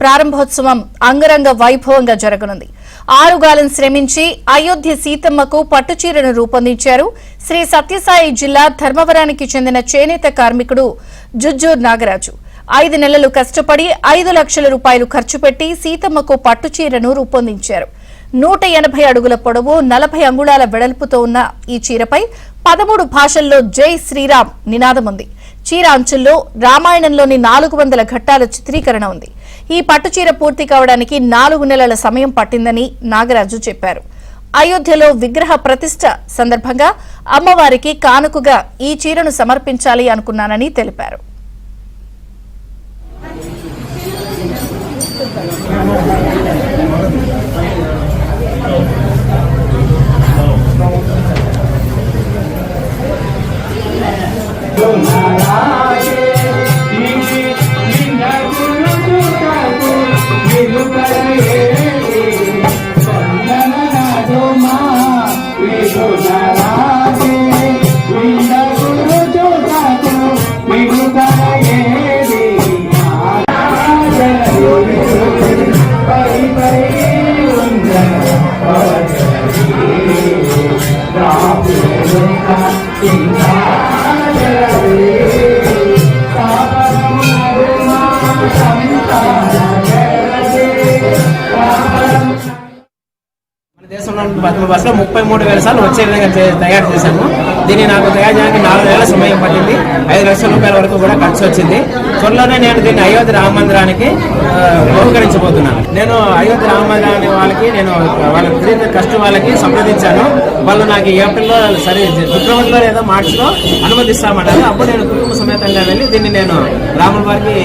ప్రారంభోత్సవం అంగరంగ వైభవంగా జరగనుంది. 6 గాలం శ్రమించి అయోధ్య సీతమ్మకు పట్టుచీరను రూపొందించారు. శ్రీ సత్యసాయి జిల్లా ధర్మవరానికి చెందిన చేనేత కార్మికుడు జుజ్జూర్ నాగరాజు. 5 నెలలు కష్టపడి 5 లక్షల రూపాయలు ఖర్చు పెట్టి సీతమ్మకు పట్టుచీరను రూపొందించారు. 180 అడుగుల పొడవు, 40 అంగుళాల వెడల్పుతో ఉన్న ఈ చీరపై 13 భాషల్లో జై శ్రీరామ్ నినాదం ఉంది. చీర అంచుల్లో రామాయణంలోని 400 ఘట్టాల చిత్రీకరణ ఉంది. ఈ పట్టుచీర పూర్తి కావడానికి 4 నెలల సమయం పట్టిందని నాగరాజు చెప్పారు. అయోధ్యలో విగ్రహ ప్రతిష్ఠ సందర్భంగా అమ్మవారికి కానుకగా ఈ చీరను సమర్పించాలి అనుకున్నానని తెలిపారు. మన దేశంలో బస్సులో 33,000 సార్లు వచ్చే విధంగా తయారు చేశాము. దీన్ని నాకు తయారు చేయడానికి 4 నెలల సమయం పట్టింది. 5 లక్షల రూపాయల వరకు కూడా ఖర్చు వచ్చింది. త్వరలోనే నేను దీన్ని అయోధ్య రామ మందిరానికి బహుకరించబోతున్నాను. నేను అయోధ్య రామ మందిరాన్ని వాళ్ళ తిరిగి కష్టం వాళ్ళకి సంప్రదించాను. వాళ్ళు నాకు ఏప్రిల్లో ఫిబ్రవరిలో లేదా మార్చిలో అనుమతిస్తామన్నారు. అప్పుడు నేను కుటుంబ సమేతంగా వెళ్ళి దీన్ని నేను రాముల వారికి